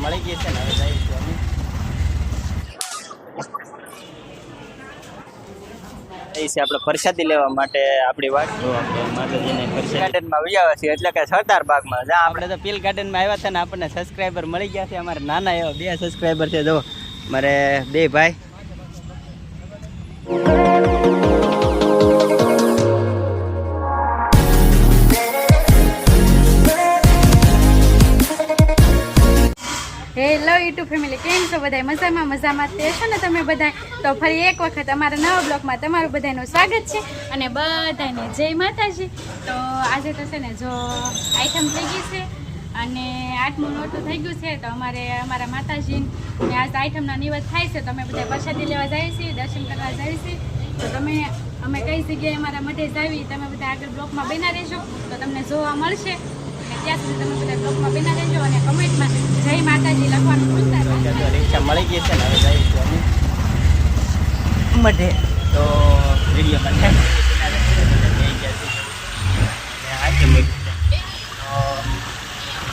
મળી ગઈ છે ને હવે જઈશું અમે એ છે આપણે પ્રસાદી લેવા માટે આપણી વાત તો આપણે માતાજીને પ્રસાદ ગાર્ડનમાં આવ્યા છીએ એટલે કે સરદાર બાગમાં જ્યાં આપણે તો પીલ ગાર્ડનમાં આવ્યા હતા ને આપણને સબસ્ક્રાઈબર મળી ગયા છે અમારે નાના એવા 2 સબસ્ક્રાઈબર છે જો મારે 2 ભાઈ હેલો યુટ્યુબ ફેમિલી કેમ છો બધા મજામાં તે છો ને તમે બધા તો ફરી એક વખત અમારા નવા બ્લોગમાં તમારું બધાનું સ્વાગત છે અને બધાને જય માતાજી તો આજે તો છે ને જો આઈટમ થઈ ગઈ છે અને 8મું નોટું થઈ ગયું છે તો અમારા માતાજીને આજ આઈટમના નિવેદ થાય છે તો અમે બધા પ્રસાદી લેવા જઈએ છીએ દર્શન કરવા જઈએ છીએ તો અમે કઈ જગ્યાએ અમારા મઢે જાવી તમે બધા આગળ બ્લોગમાં બન્યા રહેજો તો તમને જોવા મળશે ત્યાં સુધી તમે બધા બ્લોગમાં બન્યા રહેજો અને કમેન્ટમાં જય માતાજી લખવાનું ભૂલતા નહીં. રિક્ષા મળી ગઈ છે ને હવે જઈશું અમે મઢે તો વિડીયોમાં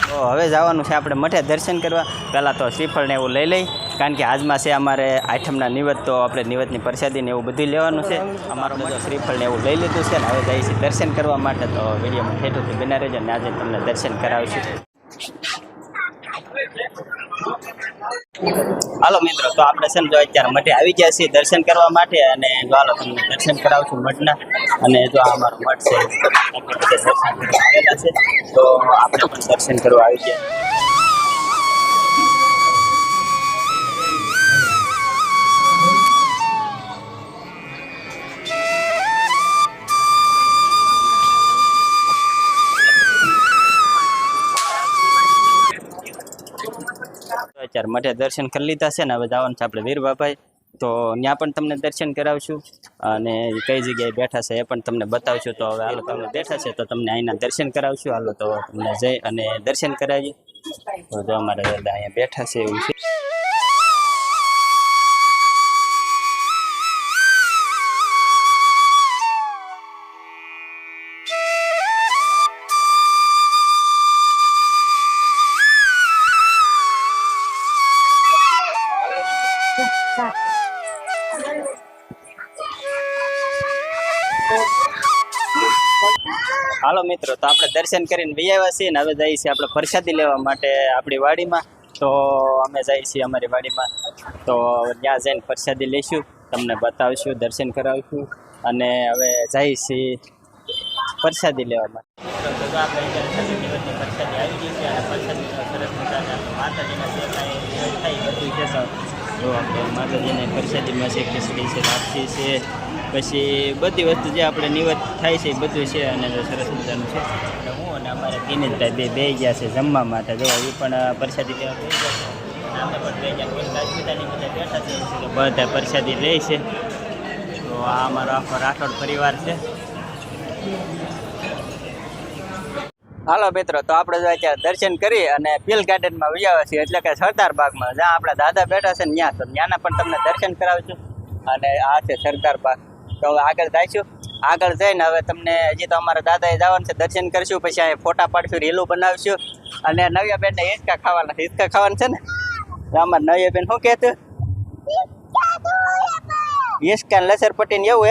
તો હવે જવાનું છે આપણે મઠે દર્શન કરવા. પહેલાં તો શ્રીફળને એવું લઈ લઈ કારણ કે આજમાં છે અમારે આઠમના નિવેદ તો આપણે નિવેદની પ્રસાદીને એવું બધું લેવાનું છે. અમારું બધું શ્રીફળને એવું લઈ લીધું છે ને હવે જઈએ છીએ દર્શન કરવા માટે તો વિડીયોમાં ઠેઠુંથી બના રહેજો ને આજે તમને દર્શન કરાવીશું. હાલો મિત્રો તો આપણે છે ને જો અત્યારે મઠે આવી ગયા છીએ દર્શન કરવા માટે અને જો હાલો તમને દર્શન કરાવશું મઠના અને જો આ અમારું મઠ છે આપણે બધા દર્શન કરવા આવેલા છે તો આપણે પણ દર્શન કરવા આવી ગયા. અત્યારે મઠે દર્શન કરી લીધા છે ને હવે જવાનું છે આપણે વીર બાપાઈ તો ત્યાં પણ તમને દર્શન કરાવશું અને કઈ જગ્યાએ બેઠા છે એ પણ તમને બતાવશું. તો હવે હાલો તમને બેઠા છે તો તમને અહીંના દર્શન કરાવશું. હાલો તો તમને જઈ અને દર્શન કરાવીએ. તો જો અમારે દાદા અહીંયા બેઠા છે એવું છે. હાલો મિત્રો તો આપણે દર્શન કરીને વહી આવ્યા છીએ ને હવે જઈએ છીએ આપણે પ્રસાદી લેવા માટે આપણી વાડીમાં. તો અમે જઈએ છીએ અમારી વાડીમાં તો ત્યાં જઈને પ્રસાદી લઈશું તમને બતાવીશું દર્શન કરાવીશું અને હવે જઈએ છીએ પ્રસાદી લેવા માટે. તો આપણે પ્રસાદી આવી ગઈ છે અને પ્રસાદીનો સરસ મજાના માતાજીના જે કાંઈ થાય બધું છે જો આપણે માતાજીને પ્રસાદીમાં છે ખીચડી છે લાપસી છે પછી બધી વસ્તુ જે આપણે નિવેદ થાય છે એ બધું છે અને સરસ મજાનું છે. એટલે હું અને અમારે દિનેશભાઈ બે ગયા છે જમવા માટે જો એ પણ પ્રસાદી લેવા થઈ ગયા છે અમે પણ બે ગયા હોસ્પિટલની બધા બેઠા છે તો બધા પ્રસાદી લે છે. તો આ અમારો આખો રાઠોડ પરિવાર છે. હાલો મિત્રો તો આપણે જો અત્યારે દર્શન કરી અને પીલ ગાર્ડનમાં આવ્યા છીએ એટલે કે સરદાર બાગમાં જ્યાં આપણા દાદા બેઠા છે ને ત્યાં તો ત્યાંના પણ તમને દર્શન કરાવશું અને આ છે સરદાર બાગ. તો હવે આગળ જઈશું. આગળ જઈને હવે તમને હજી તો અમારા દાદાએ જવાનું છે દર્શન કરીશું પછી અહીં ફોટા પાડશું રીલું બનાવીશું અને નવ્યા બેનને હિંચકા ખાવાના છે ને અમારે નવ્યા બેન શું કહેતું હિંચકા લસરપટ્ટી ને એવું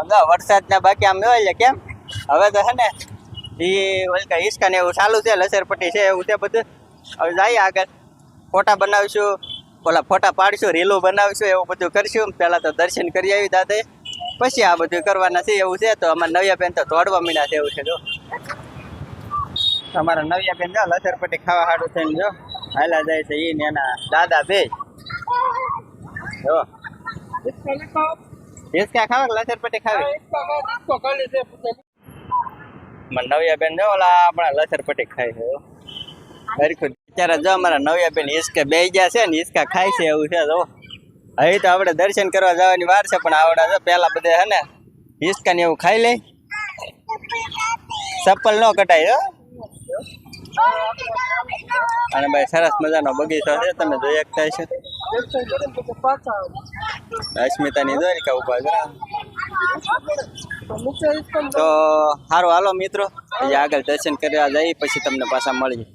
હા વરસાદના બાકી આમ હોય કેમ હવે તો છે ને એ હિંચકા ને એવું ચાલુ છે લસરપટ્ટી છે એવું છે બધું. હવે જઈએ આગળ ફોટા બનાવીશું ઓલા ફોટા પાડીશું રીલું બનાવીશું એવું બધું કરશું. પહેલાં તો દર્શન કરી આવી દાદાએ પછી આ બધું કરવાના છે એવું છે. તો અમારા નવ્યા બેન તો દોડવા મીના છે એવું છે જો અમારા નવ્યા બેન જો લસરપટ્ટી ખાવા હાડું થઈને જો હાલા જાય છે એ ને એના દાદા બે જો હિંચકા ખાવા લસરપટ્ટી ખાવી નવ્યા બેન જો ઓલા આપણા લસરપટ્ટી ખાય છે હરખું. અત્યારે જો અમારા નવ્યા બેન હિંચકા બે ગયા છે ને હિંચકા ખાય છે એવું છે જો. હવે તો આપણે દર્શન કરવા જવાની વાર છે પણ આવડા જો પેલા બધે હે ને હિંચકા ને એવું ખાઈ લે ચપ્પલ ન કટાય અને ભાઈ સરસ મજાનો બગીચો છે તમે જોઈ શકતા છો. અસ્મિતાની જોઈ કે ઉભા તો સારું હાલો મિત્રો, હજી આગળ દર્શન કરવા જઈએ પછી તમને પાછા મળીએ.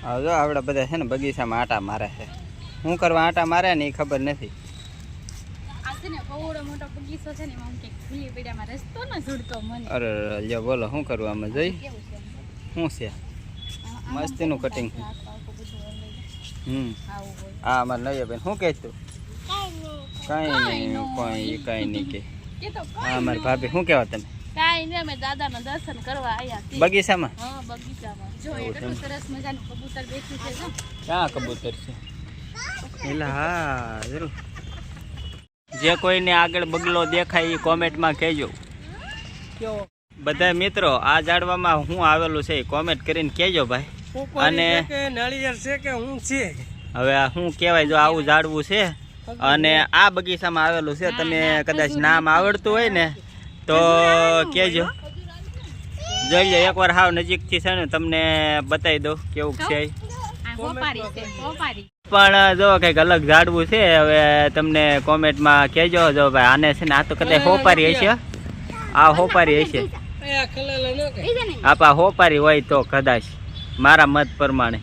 હવે જો આપણે બધા છે ને બગીચામાં આટા મારે છે. શું કરવા આટા મારે ને એ ખબર નથી. આ છે ને બહુ મોટો બગીચો છે ને, એમાં કંઈક ખુલ્લી પીડામાં રસ્તો ન જુડતો મને. અરે લ્યો બોલો શું કરવું આમાં જઈ? કેવું છે શું છે? મસ્તીનું કટિંગ. આવું હોય હા અમારે નૈયા બેન શું કહે તું? કાંઈ નહીં કે. એ તો હા અમારી ભાભી શું કહેવા તમે? કાંઈ નહીં, અમે દાદાના દર્શન કરવા આવ્યા છીએ. બગીચામાં? હા બગીચામાં. જો એ કેટલું સરસ મજાનું કબૂતર બેઠું છે. જો ક્યાં કબૂતર છે? એટલે હા જરૂર. જે કોઈને આગળ બગલો દેખાય એ કોમેન્ટમાં કહેજો. બધા મિત્રો આ ઝાડવામાં હું આવેલું છે એ કોમેન્ટ કરીને કહેજો ભાઈ. અને નાળિયેર છે કે હું છે હવે આ શું કહેવાય, જો આવું ઝાડવું છે અને આ બગીચામાં આવેલું છે, તમે કદાચ નામ આવડતું હોય ને તો કહેજો. જોઈ લો એકવાર હાવ નજીકથી છે ને તમને બતાવી દઉં કેવું છે. આ હોપારી છે, હોપારી. પણ જો કંઈક અલગ ઝાડવું છે. હવે તમને કોમેન્ટમાં કહેજો. જો ભાઈ આને છે ને આ તો કદાચ હોપારી હશે, આ હોપારી હશે. આપા હોપારી હોય તો કદાચ મારા મત પ્રમાણે.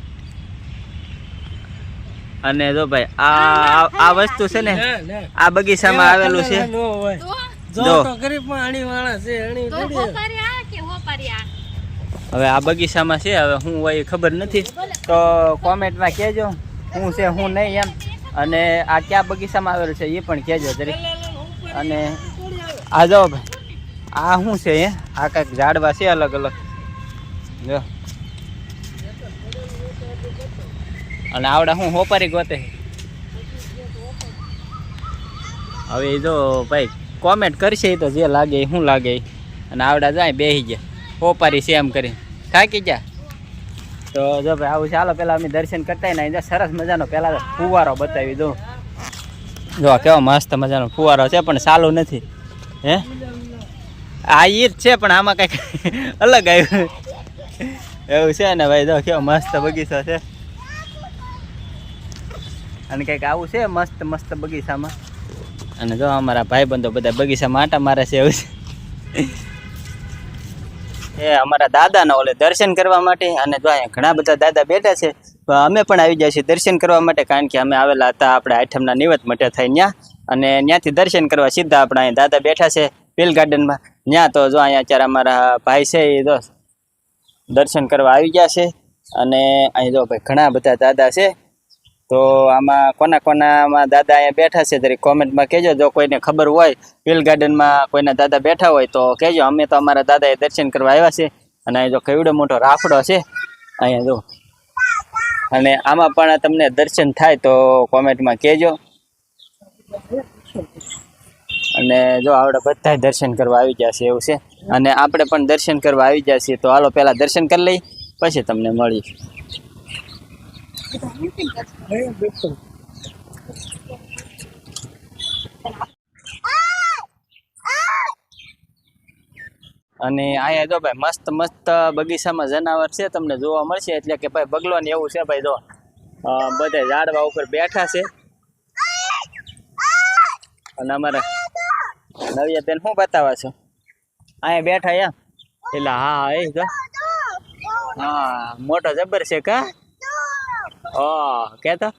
અને જો ભાઈ આ વસ્તુ છે ને આ બગીચામાં આવેલું છે. જો તો હોપારી આ કે હોપારી આ? હવે આ બગીચામાં છે, હવે હું હોય એ ખબર નથી, તો કોમેન્ટમાં કહેજો શું છે શું નહીં એમ. અને આ ક્યાં બગીચામાં આવેલું છે એ પણ કહેજો જરી. અને આ જો ભાઈ આ શું છે આ કાંઈક ઝાડવા છે અલગ અલગ જો. અને આવડા હું હોપારી ગોતે. હવે એ જો ભાઈ કોમેન્ટ કરશે એ તો જે લાગે એ શું લાગે. અને આવડા જાય બેસી ગયા હોપારી છે એમ કરી થાકી ગયા. તો જો ભાઈ આવું ચાલો પહેલાં અમે દર્શન કરતા ને સરસ મજાનો પહેલાં ફુવારો બતાવી દઉં. જો કેવો મસ્ત મજાનો ફુવારો છે પણ ચાલુ નથી. હે આ ઈ જ છે પણ આમાં કંઈક અલગ આવ્યું એવું છે ને ભાઈ. જો કેવો મસ્ત બગીચો છે અને કંઈક આવું છે મસ્ત મસ્ત બગીચામાં. અને જો અમારા ભાઈબંધો બધા બગીચામાં આટા મારે છે એવું છે. એ અમારા દાદાના ઓલે દર્શન કરવા માટે. અને જો અહીંયા ઘણા બધા દાદા બેઠા છે, અમે પણ આવી જાય છીએ દર્શન કરવા માટે, કારણ કે અમે આવેલા હતા આપણે આઠમના નિવત મટે થઈ ત્યાં. અને ત્યાંથી દર્શન કરવા સીધા આપણે અહીંયા દાદા બેઠા છે પીલ ગાર્ડનમાં ત્યાં. તો જો અહીંયા અત્યારે અમારા ભાઈ છે એ જો દર્શન કરવા આવી ગયા છે. અને અહીં જો ભાઈ ઘણા બધા દાદા છે. તો આમાં કોના કોનામાં દાદા અહીંયા બેઠા છે તરી કોમેન્ટમાં કહેજો. જો કોઈને ખબર હોય પીલ ગાર્ડનમાં કોઈના દાદા બેઠા હોય તો કહેજો. અમે તો અમારા દાદાએ દર્શન કરવા આવ્યા છે. અને અહીં જો કેવડો મોટો રાફડો છે અહીંયા જો. અને આમાં પણ તમને દર્શન થાય તો કોમેન્ટમાં કહેજો. અને જો આપણે બધા દર્શન કરવા આવી ગયા છે એવું છે. અને આપણે પણ દર્શન કરવા આવી ગયા છીએ. તો હાલો પહેલાં દર્શન કરી લઈ પછી તમને મળી. અને અહીંયા જો ભાઈ મસ્ત મસ્ત બગીચામાં જનાવર છે તમને જોવા મળશે. એટલે કે ભાઈ બગલો ને એવું છે ભાઈ. જો બધા ઝાડવા ઉપર બેઠા છે. અને અમારે નવિયા બેન શું બતાવા છો? અહીંયા બેઠા એમ? એટલે હા એ જો હા મોટો જબર છે કા? કેતો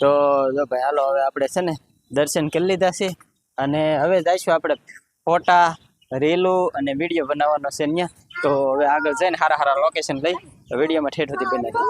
તો જો ભાઈ હાલો હવે આપણે છે ને દર્શન કરી લીધા છે. અને હવે જઈશું આપણે ફોટા રીલો અને વિડીયો બનાવવાનો છે ત્યાં. તો હવે આગળ જઈને સારા સારા લોકેશન લઈ વિડીયોમાં ઠેઠ સુધી બનાવી.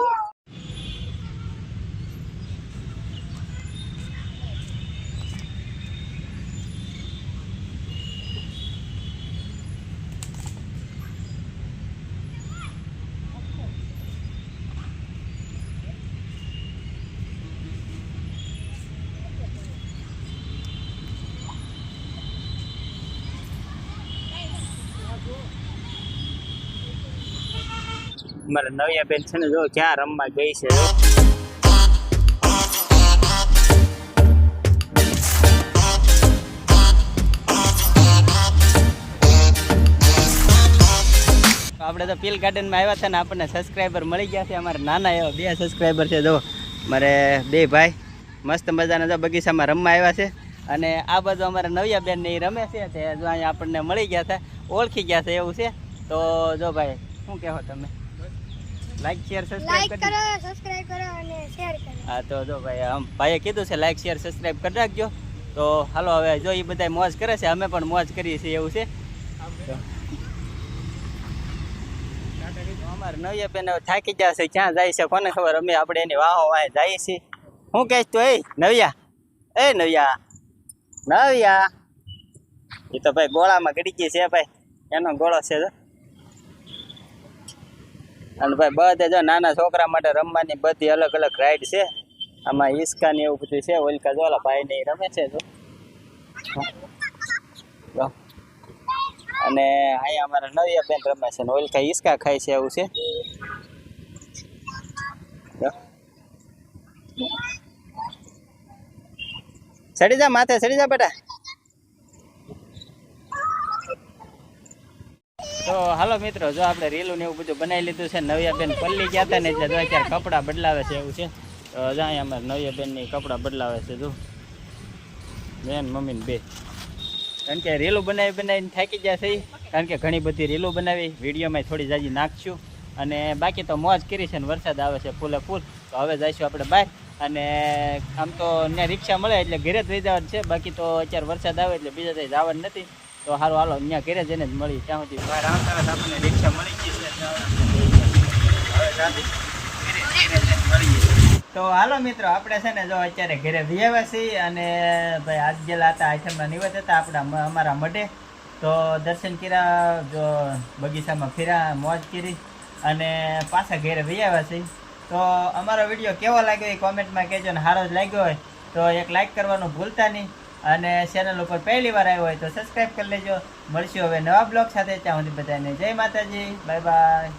મારા નવિયા બેન છે ને જો ક્યાં રમવા ગઈ છે. આપણે તો પીલ ગાર્ડનમાં આવ્યા હતા ને આપણને સબસ્ક્રાઈબર મળી ગયા છે. અમારે નાના એવા 2 સબસ્ક્રાઈબર છે. જો મારે 2 ભાઈ મસ્ત મજાના જો બગીચામાં રમવા આવ્યા છે. અને આ બાજુ અમારા નવિયા બેન ને ઈ રમે છે તે જો અહીંયા આપણને મળી ગયા હતા, ઓળખી ગયા છે એવું છે. તો જો ભાઈ શું કહો તમે? લાઈક શેર સબસ્ક્રાઇબ કરી કરો, સબસ્ક્રાઇબ કરો અને શેર કરો. હા તો જો ભાઈ આમ ભાઈએ કીધું છે લાઈક શેર સબસ્ક્રાઇબ કરી રાખજો. તો હાલો હવે જો એ બધા મોજ કરે છે, અમે પણ મોજ કરીએ છીએ એવું છે. તો અમારે નવિયા બેન હવે થાકી ગયા છે, ક્યાં જાય છે કોને ખબર. અમે આપણે એની વાહો વાહે જઈએ છીએ. શું કહેશ તું? નવિયા, નવિયા, નવિયા. એ તો ભાઈ ગોળામાં ગડી ગઈ છે ભાઈ, એનો ગોળો છે જો. અને ભાઈ બધે જો નાના છોકરા માટે રમવાની બધી અલગ અલગ રાઈડ છે. આમાં હિસકા ને એવું બધું છે. ઓલકા જોલા ભાઈ ને રમે છે જો. અને અહીંયા અમારા નવિયા બેન રમે છે ને ઓલકા હિસકા ખાય છે એવું છે. ચડી જા માથે, ચડી જા બેટા. તો હાલો મિત્રો, જો આપણે રીલું ને એવું બધું બનાવી લીધું છે. નવિયા બેન પલ્લી ગયા હતા ને એટલે જો અત્યારે કપડાં બદલાવે છે એવું છે. તો જ્યાં અમારે નવિયા બેન ની કપડાં બદલાવે છે જો, બેન મમ્મી ને બે. કારણ કે રીલું બનાવીને થાકી ગયા છે, કારણ કે ઘણી બધી રીલું બનાવી, વિડીયોમાં થોડી જાજી નાખશું. અને બાકી તો મોજ કરી છે ને વરસાદ આવે છે ફૂલે ફૂલ. તો હવે જઈશું આપણે બહાર. અને આમ તો ત્યાં રિક્ષા મળે એટલે ઘરે જ વહી જવાનું છે. બાકી તો અત્યારે વરસાદ આવે એટલે બીજા ત્યાં જવાનું નથી. તો સારું હાલો ત્યાં ઘરે જઈને જ મળી. ત્યાં સુધી બહાર આવતા આપણને રિક્ષા મળી ગઈ છે. તો હાલો મિત્રો, આપણે છે ને જો અત્યારે ઘરે વિયાવ્યા છીએ. અને ભાઈ આજ ગયેલા હતા આઈટમના નિવેદ હતા આપણા અમારા મઢે. તો દર્શન કર્યા, જો બગીચામાં ફર્યા, મોજ કરી અને પાછા ઘરે વિયાવ્યા છીએ. તો અમારો વિડીયો કેવો લાગ્યો એ કોમેન્ટમાં કહેજો. ને સારો જ લાગ્યો હોય તો એક લાઈક કરવાનું ભૂલતા નહીં. અને ચેનલ ઉપર પહેલી વાર આવ્યો હોય તો સબસ્ક્રાઈબ કરી લેજો. મળશું હવે નવા બ્લોગ સાથે. ત્યાં સુધી બધાને જય માતાજી, બાય બાય.